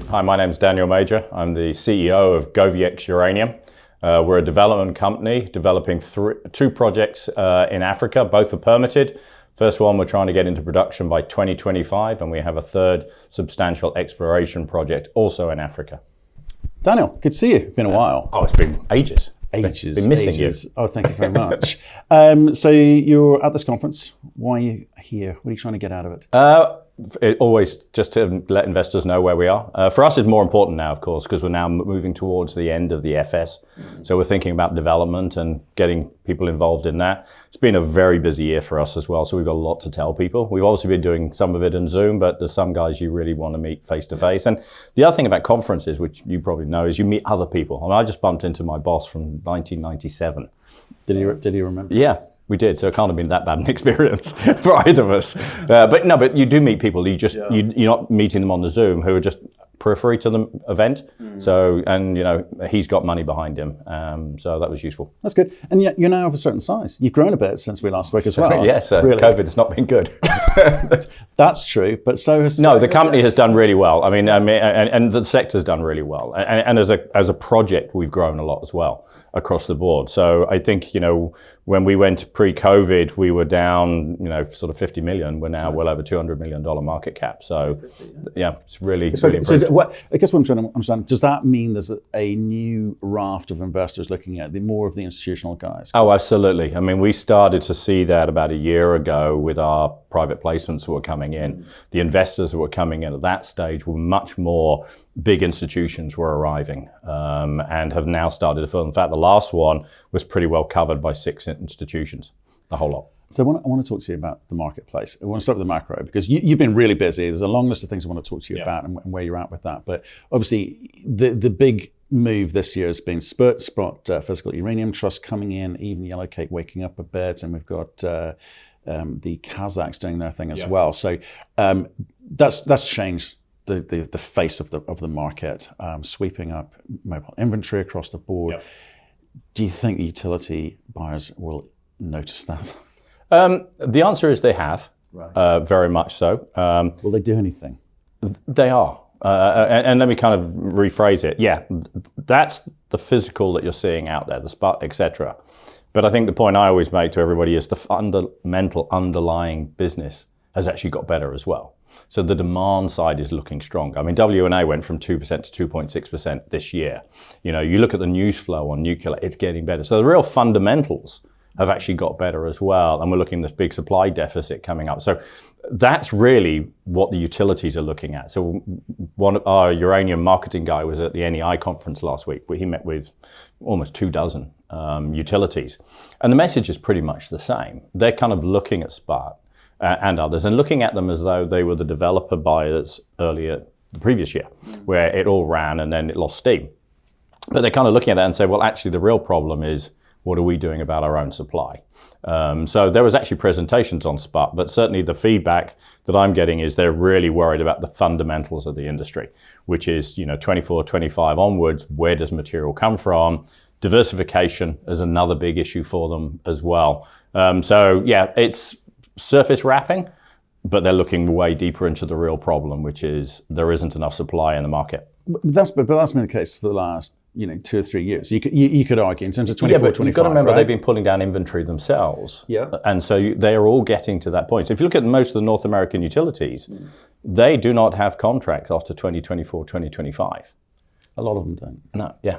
Hi, my name's Daniel Major. I'm the CEO of GoviEx Uranium. We're a development company developing two projects in Africa. Both are permitted. First one, we're trying to get into production by 2025, and we have a third substantial exploration project also in Africa. Daniel, good to see you. It's been a while. Oh, it's been ages. Ages. Been missing ages. you. Oh, thank you very much. So you're at this conference. Why are you here? What are you trying to get out of it? Always just to let investors know where we are. For us, it's more important now, of course, because we're now moving towards the end of the FS. So we're thinking about development and getting people involved in that. It's been a very busy year for us as well, so we've got a lot to tell people. We've obviously been doing some of it in Zoom, but there's some guys you really want to meet face to face. And the other thing about conferences, which you probably know, is you meet other people. I mean, I just bumped into my boss from 1997. Did he remember? Yeah. We did, so it can't have been that bad an experience for either of us. But you do meet people. You're not meeting them on the Zoom who are just periphery to the event. So, and he's got money behind him, so that was useful. That's good. And yet you're now of a certain size. You've grown a bit since we last spoke as well. Yes, really. COVID has not been good. That's true, but so has... No, the company has done really well. I mean, and the sector's done really well. And as a project, we've grown a lot as well across the board. So I think, when we went pre-COVID, we were down, sort of 50 million. We're now well over $200 million market cap. So yeah, it's really improved. So I guess what I'm trying to understand, does that mean there's a new raft of investors looking at more of the institutional guys? Oh, absolutely. I mean, we started to see that about a year ago with our private placements that were coming in. The investors that were coming in at that stage were much more big institutions were arriving and have now started to fill. In fact, the last one was pretty well covered by 6 institutions, the whole lot. So I want to talk to you about the marketplace. I want to start with the macro because you've been really busy. There's a long list of things I want to talk to you about and where you're at with that. But obviously, the big move this year has been spot physical uranium trust coming in, even Yellowcake waking up a bit, and we've got the Kazakhs doing their thing as well. So that's changed the face of the market, sweeping up mobile inventory across the board. Do you think the utility buyers will notice that? The answer is they have, very much so. Will they do anything? They are. And let me kind of rephrase it. Yeah, that's the physical that you're seeing out there, the spot, etc. But I think the point I always make to everybody is the fundamental underlying business has actually got better as well. So the demand side is looking strong. I mean, WNA went from 2% to 2.6% this year. You look at the news flow on nuclear, it's getting better. So the real fundamentals have actually got better as well. And we're looking at this big supply deficit coming up. So that's really what the utilities are looking at. So one of our uranium marketing guy was at the NEI conference last week, where he met with almost 24 utilities. And the message is pretty much the same. They're kind of looking at SPART and others and looking at them as though they were the developer buyers earlier the previous year, where it all ran and then it lost steam. But they're kind of looking at that and say, well, actually the real problem is, what are we doing about our own supply? So there was actually presentations on SPUT, but certainly the feedback that I'm getting is they're really worried about the fundamentals of the industry, which is 24, 25 onwards, where does material come from? Diversification is another big issue for them as well. So yeah, it's surface wrapping, but they're looking way deeper into the real problem, which is there isn't enough supply in the market. But that's been the case for the last 2 or 3 years. You could argue in terms of 24, but 25. You've got to remember, right? they've been pulling down inventory themselves. Yeah. And so they are all getting to that point. So if you look at most of the North American utilities, they do not have contracts after 2024, 2025. A lot of them don't. No, yeah.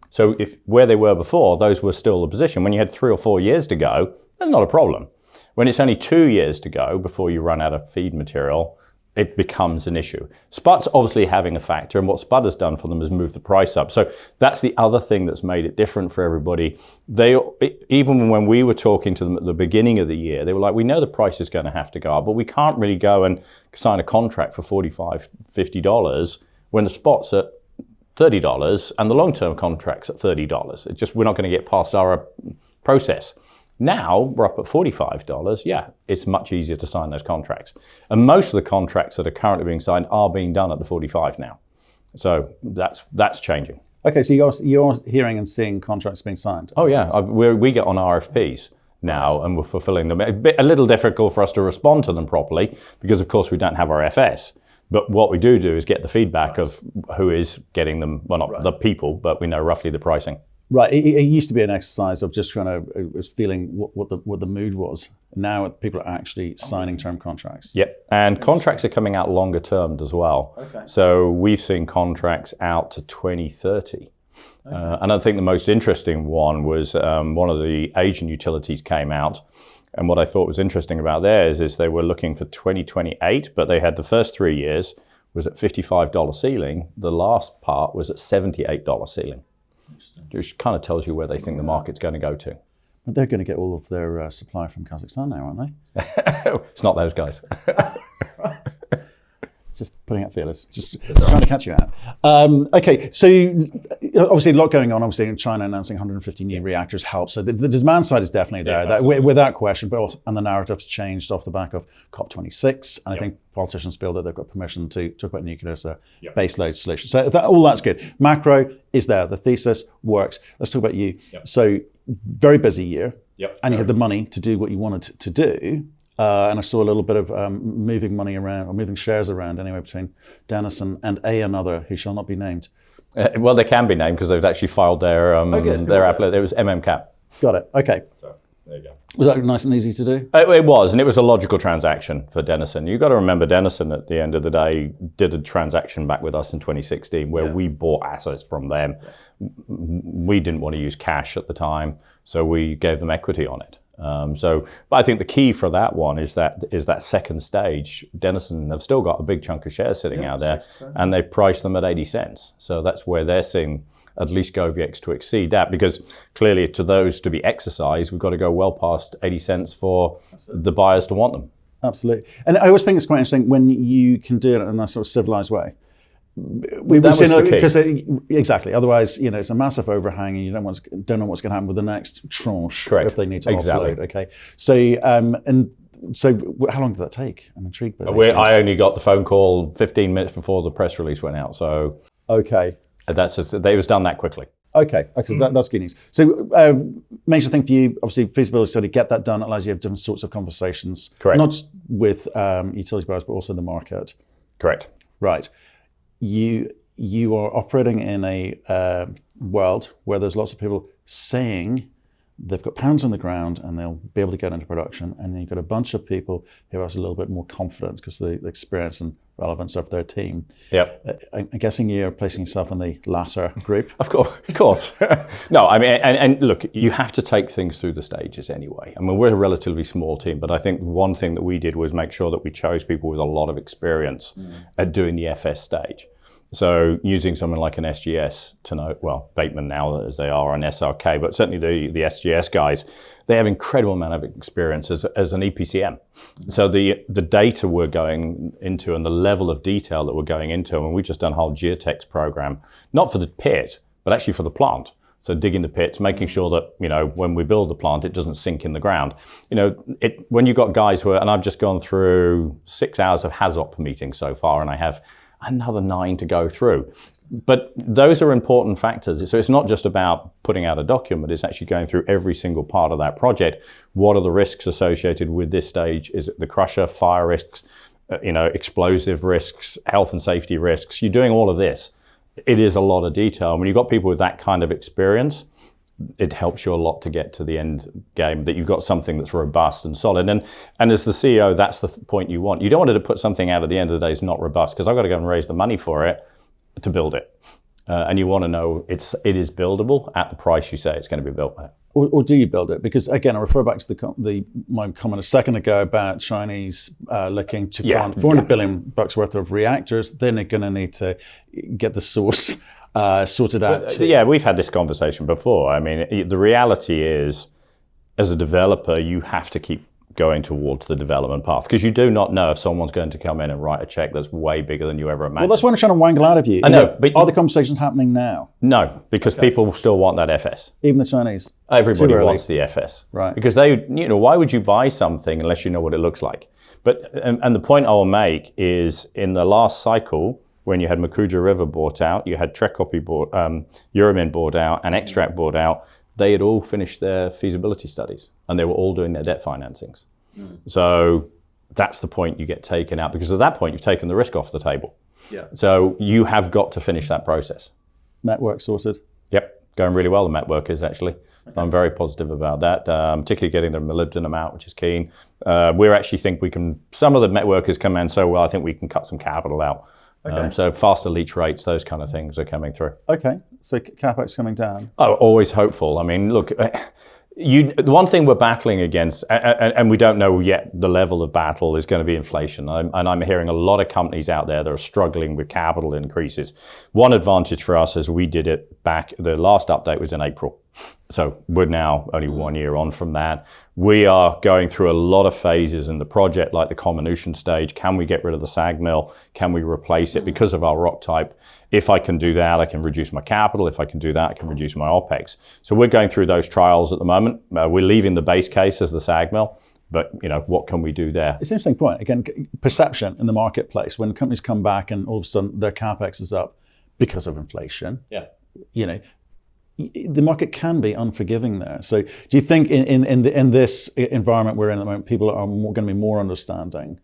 So if where they were before, those were still the position. When you had 3 or 4 years to go, that's not a problem. When it's only 2 years to go before you run out of feed material, it becomes an issue. SPUT's obviously having a factor, and what SPUT has done for them is move the price up. So that's the other thing that's made it different for everybody. Even when we were talking to them at the beginning of the year, they were like, we know the price is going to have to go up, but we can't really go and sign a contract for $45, $50 when the spot's at $30 and the long-term contract's at $30. We're not going to get past our process. Now we're up at $45. Yeah, it's much easier to sign those contracts. And most of the contracts that are currently being signed are being done at the 45 now. So that's changing. Okay, so you're hearing and seeing contracts being signed? Oh yeah, we get on RFPs now and we're fulfilling them. A little difficult for us to respond to them properly because of course we don't have our FS. But what we do is get the feedback of who is getting them, well, not the people, but we know roughly the pricing. Right. It used to be an exercise of just trying to, was feeling what the mood was. Now people are actually signing term contracts. Yep. And contracts are coming out longer termed as well. Okay. So we've seen contracts out to 2030. And I think the most interesting one was one of the Asian utilities came out. And what I thought was interesting about theirs is they were looking for 2028, but they had the first 3 years was at $55 ceiling. The last part was at $78 ceiling. Which kind of tells you where they think the market's going to go to. But they're going to get all of their supply from Kazakhstan now, aren't they? It's not those guys. Just putting out feelers, just trying to catch you out. Okay, so obviously a lot going on. Obviously, in China announcing 150 new reactors helps. So the demand side is definitely there, without question. But also, and the narrative's changed off the back of COP26, and I think politicians feel that they've got permission to talk about nuclear as a baseload solution. So all that's good. Macro is there. The thesis works. Let's talk about you. So very busy year, and you had the money to do what you wanted to do. And I saw a little bit of moving money around, or moving shares around anyway, between Denison and another who shall not be named. Well, they can be named because they've actually filed their application. It was MMCap. Got it. Okay. So there you go. Was that nice and easy to do? It was, and it was a logical transaction for Denison. You've got to remember Denison at the end of the day did a transaction back with us in 2016 where we bought assets from them. We didn't want to use cash at the time, so we gave them equity on it. But I think the key for that one is that second stage. Denison have still got a big chunk of shares sitting out there, and they priced them at 80 cents. So that's where they're seeing at least GoviEx to exceed that, because clearly to those to be exercised, we've got to go well past 80 cents for the buyers to want them. Absolutely. And I always think it's quite interesting when you can do it in a sort of civilized way. We've seen it because exactly. Otherwise, it's a massive overhang, and you don't know what's going to happen with the next tranche if they need to offload. Okay, so so how long did that take? I'm intrigued by that. I only got the phone call 15 minutes before the press release went out. So okay, it was done that quickly. Okay, that's good news. So major thing for you, obviously, feasibility study, get that done. It allows you to have different sorts of conversations, not just with utility buyers, but also the market. Correct. Right. You are operating in a world where there's lots of people saying they've got pounds on the ground and they'll be able to get into production, and then you've got a bunch of people who are a little bit more confident because of the experience and relevance of their team. Yep. I'm guessing you're placing yourself in the latter group. Of course. No, I mean, and look, you have to take things through the stages anyway. I mean, we're a relatively small team, but I think one thing that we did was make sure that we chose people with a lot of experience at doing the FS stage. So using someone like an SGS to know, well, Bateman now as they are, an SRK, but certainly the SGS guys, they have incredible amount of experience as an EPCM. So the data we're going into and the level of detail that we're going into, and we've just done a whole geotech program, not for the pit, but actually for the plant. So digging the pits, making sure that, when we build the plant, it doesn't sink in the ground. When you've got guys and I've just gone through 6 hours of HAZOP meetings so far, and I have another 9 to go through. But those are important factors. So it's not just about putting out a document, it's actually going through every single part of that project. What are the risks associated with this stage? Is it the crusher, fire risks, explosive risks, health and safety risks? You're doing all of this. It is a lot of detail. When you've got people with that kind of experience, it helps you a lot to get to the end game, that you've got something that's robust and solid. And as the CEO, that's the point you want. You don't want to put something out at the end of the day that's not robust, because I've got to go and raise the money for it to build it. And you want to know it is buildable at the price you say it's going to be built at. Or do you build it? Because again, I refer back to my comment a second ago about Chinese looking to fund $400 billion worth of reactors. Then they're going to need to get the source sorted out too. Yeah, we've had this conversation before. I mean, the reality is, as a developer, you have to keep going towards the development path, because you do not know if someone's going to come in and write a check that's way bigger than you ever imagined. Well, that's what I'm trying to wangle out of you. I know, but are the conversations happening now? No, because people still want that FS. Even the Chinese? Everybody wants the FS. Right. Because why would you buy something unless you know what it looks like? But and the point I will make is, in the last cycle, when you had Makuja River bought out, you had Trekopi Uramin bought out, and Extract bought out, they had all finished their feasibility studies and they were all doing their debt financings. So that's the point you get taken out, because at that point you've taken the risk off the table. Yeah. So you have got to finish that process. Network sorted? Yep, going really well, the met work is actually. Okay. I'm very positive about that, particularly getting the molybdenum out, which is keen. We actually think we can, some of the met work has come in so well, I think we can cut some capital out. Okay. So faster leach rates, those kind of things are coming through. Okay, so CapEx coming down? Oh, always hopeful. I mean, look, the one thing we're battling against, and we don't know yet the level of battle, is going to be inflation. And I'm hearing a lot of companies out there that are struggling with capital increases. One advantage for us is we did it back, the last update was in April. So we're now only 1 year on from that. We are going through a lot of phases in the project, like the comminution stage. Can we get rid of the SAG mill? Can we replace it because of our rock type? If I can do that, I can reduce my capital. If I can do that, I can reduce my OPEX. So we're going through those trials at the moment. We're leaving the base case as the SAG mill, but what can we do there? It's an interesting point. Again, perception in the marketplace, when companies come back and all of a sudden their CapEx is up because of inflation. Yeah. The market can be unforgiving there. So do you think in this environment we're in at the moment, people are going to be more understanding,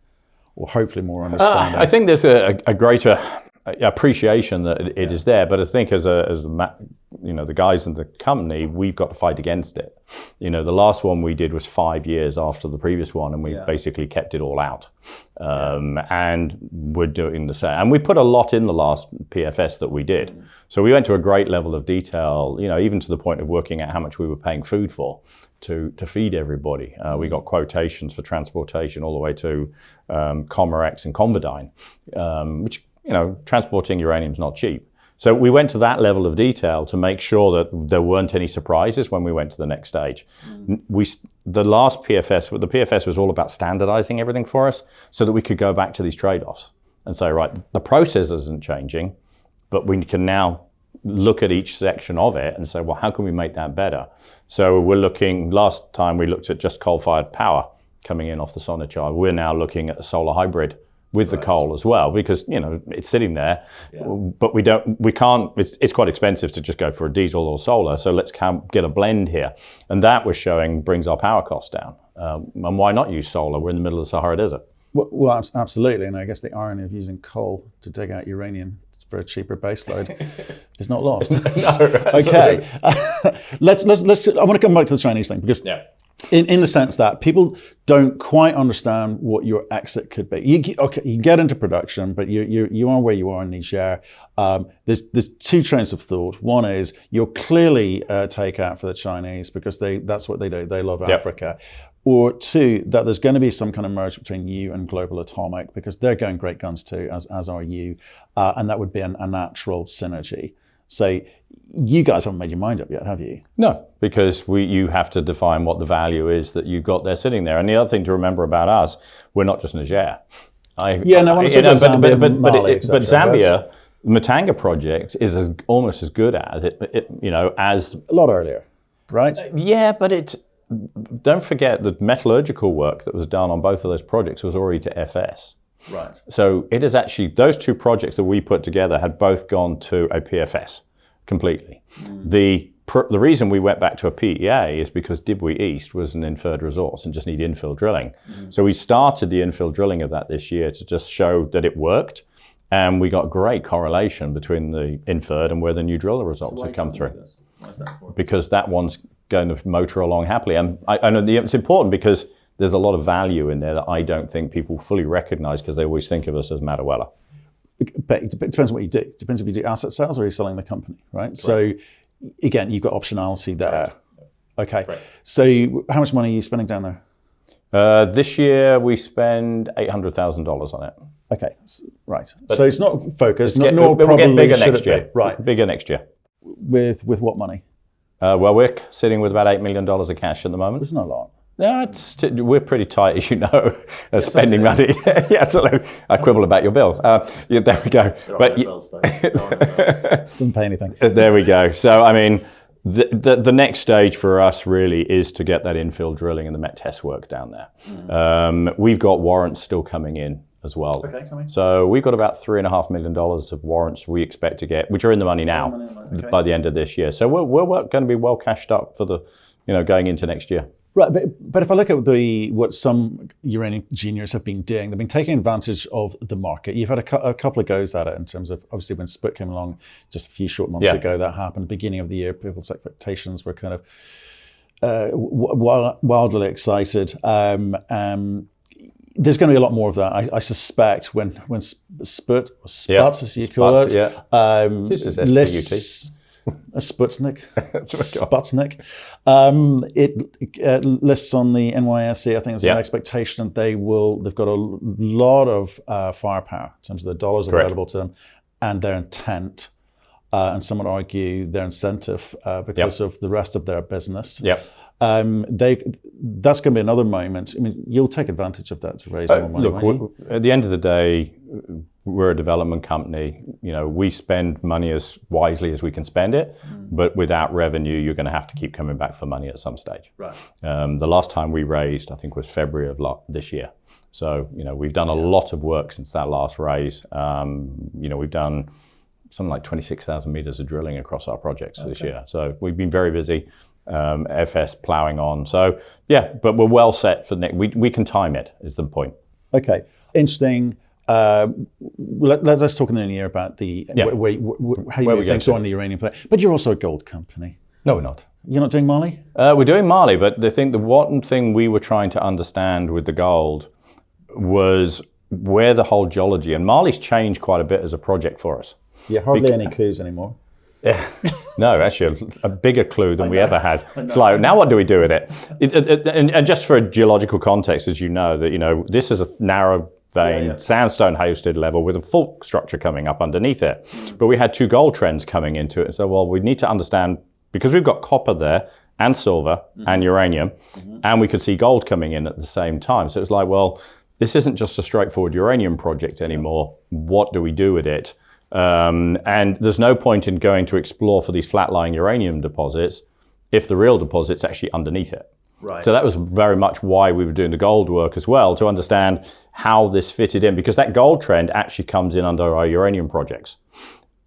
or hopefully more understanding? I think there's a greater appreciation that it is there, but I think as the guys in the company, we've got to fight against it. The last one we did was 5 years after the previous one, and we basically kept it all out. And we're doing the same. And we put a lot in the last PFS that we did. So we went to a great level of detail, even to the point of working out how much we were paying food for to feed everybody. We got quotations for transportation all the way to Comerex and Convidine, which transporting uranium is not cheap. So we went to that level of detail to make sure that there weren't any surprises when we went to the next stage. The last PFS, the PFS was all about standardizing everything for us so that we could go back to these trade-offs and say, right, the process isn't changing, but we can now look at each section of it and say, well, how can we make that better? So we're looking, last time we looked at just coal-fired power coming in off the Sonichar. We're now looking at a solar hybrid with the coal as well, because it's sitting there, but we can't. It's quite expensive to just go for a diesel or solar. So let's get a blend here, and that we're showing brings our power costs down. And why not use solar? We're in the middle of the Sahara Desert. Well, absolutely, and I guess the irony of using coal to dig out uranium for a cheaper baseload is not lost. Okay, let's. I want to come back to the Chinese thing because. Yeah. In the sense that people don't quite understand what your exit could be. You get into production, but you are where you are in Niger. There's two trains of thought. One is you're clearly take out for the Chinese because that's what they do. They love Africa. Or two, that there's going to be some kind of merge between you and Global Atomic because they're going great guns too, as are you, and that would be a natural synergy. So you guys haven't made your mind up yet, have you? No, because you have to define what the value is that you've got there sitting there. And the other thing to remember about us, we're not just Niger. I want to talk about Zambia, Mali, but Zambia, the Mutanga Project is almost as good at it, as a lot earlier, right? Yeah, but don't forget the metallurgical work that was done on both of those projects was already to FS. Right. So it is actually, those two projects that we put together had both gone to a PFS completely. The reason we went back to a PEA is because Dibwe East was an inferred resource and just need infill drilling. So we started the infill drilling of that this year to just show that it worked. And we got great correlation between the inferred and where the new driller results have come through. Why is that for? Because that one's going to motor along happily. And I know it's important because there's a lot of value in there that I don't think people fully recognize because they always think of us as Madaouela. But it depends on what you do. It depends if you do asset sales or you're selling the company, right? So again, you've got optionality there. Okay. Right. So how much money are you spending down there? This year we spend $800,000 on it. Okay, right. But so it's not focused, we'll get bigger next year. Right. Bigger next year. With what money? Well, we're sitting with about $8 million of cash at the moment. It's not a lot. Yeah, we're pretty tight, as you know, at spending money. Yeah, absolutely. I quibble about your bill. Yeah, there we go. Doesn't pay anything. There we go. So, I mean, the next stage for us really is to get that infill drilling and the met test work down there. We've got warrants still coming in as well. Okay, tell me. So we've got about $3.5 million of warrants we expect to get, which are in the money now by the end of this year. So we're going to be well cashed up for the, going into next year. Right, but if I look at what some uranium juniors have been doing, they've been taking advantage of the market. You've had a couple of goes at it in terms of, obviously when Sput came along just a few short months ago, that happened. Beginning of the year, people's expectations were kind of wildly excited. There's going to be a lot more of that, I suspect, when Sput, as you call it, lists Sputnik, it lists on the NYSE. I think it's an expectation they've got a lot of firepower in terms of the dollars available to them and their intent, and some would argue their incentive because of the rest of their business. That's going to be another moment. I mean, you'll take advantage of that to raise more money. Look, at the end of the day, we're a development company. You know, we spend money as wisely as we can spend it, but without revenue, you're going to have to keep coming back for money at some stage. Right. The last time we raised, I think, was February of this year. So, you know, we've done a lot of work since that last raise. You know, we've done something like 26,000 meters of drilling across our projects this year. So we've been very busy. FS plowing on. So yeah, but we're well set for next. We can time it, is the point. Okay, interesting. Let's talk in the new year about how you think so on the uranium play. But you're also a gold company. No, we're not. You're not doing Mali? We're doing Mali, but the one thing we were trying to understand with the gold was where the whole geology, and Mali's changed quite a bit as a project for us. Yeah, hardly any clues anymore. Yeah, no, actually a bigger clue than we ever had. It's like, now what do we do with it? And just for a geological context, as you know, this is a narrow vein, sandstone hosted level with a fault structure coming up underneath it. But we had two gold trends coming into it. And so, well, we need to understand, because we've got copper there and silver and uranium, and we could see gold coming in at the same time. So it's like, well, this isn't just a straightforward uranium project anymore. What do we do with it? And there's no point in going to explore for these flat-lying uranium deposits if the real deposit's actually underneath it. Right. So that was very much why we were doing the gold work as well, to understand how this fitted in, because that gold trend actually comes in under our uranium projects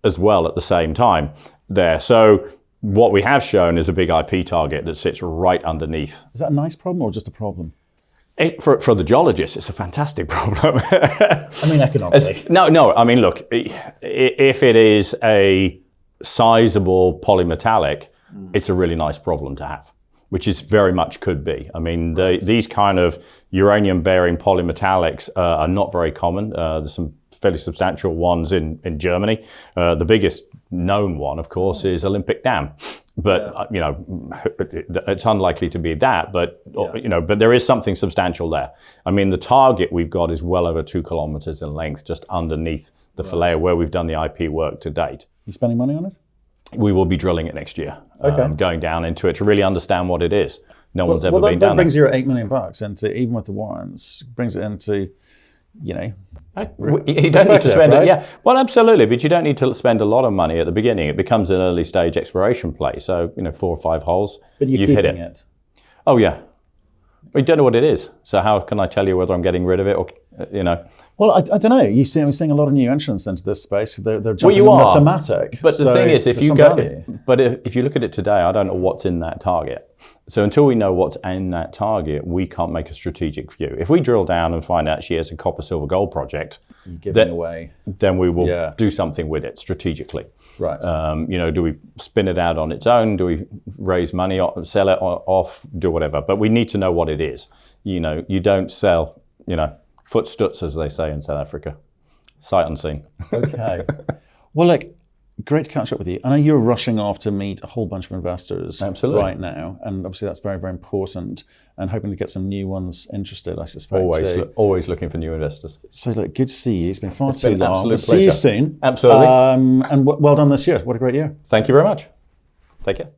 as well at the same time there. So what we have shown is a big IP target that sits right underneath. Is that a nice problem or just a problem? For the geologists, it's a fantastic problem. I mean, economically. No. I mean, look, if it is a sizable polymetallic, it's a really nice problem to have, which is very much could be. I mean, these kind of uranium-bearing polymetallics are not very common. There's some fairly substantial ones in Germany. The biggest known one, of course, is Olympic Dam. But you know, it's unlikely to be that. But you know, but there is something substantial there. I mean, the target we've got is well over 2 kilometers in length, just underneath the Falea, where we've done the IP work to date. You spending money on it? We will be drilling it next year. Okay. Going down into it to really understand what it is. No one's ever been down. That brings your $8 million into, even with the warrants, brings it into, you know. You don't need to spend it, yeah. Well, absolutely, but you don't need to spend a lot of money at the beginning. It becomes an early stage exploration play. So, you know, 4 or 5 holes, but you've hit it. Oh yeah, we don't know what it is. So how can I tell you whether I'm getting rid of it or, you know? Well, I don't know. We're seeing a lot of new entrants into this space. They're jumping on the thematic. But the thing is, if you look at it today, I don't know what's in that target. So until we know what's in that target, we can't make a strategic view. If we drill down and find out actually it's a copper, silver, gold project, then we will do something with it strategically. Right. You know, do we spin it out on its own? Do we raise money, sell it off, do whatever? But we need to know what it is. You know, you don't sell, you know, footstuts, as they say in South Africa. Sight unseen. Okay. Well, look, great to catch up with you. I know you're rushing off to meet a whole bunch of investors right now, and obviously that's very, very important, and hoping to get some new ones interested, I suspect. Always looking for new investors. So, look, good to see you. It's been far too been long. Absolute See you soon. Absolutely. And well done this year. What a great year. Thank you very much. Take care.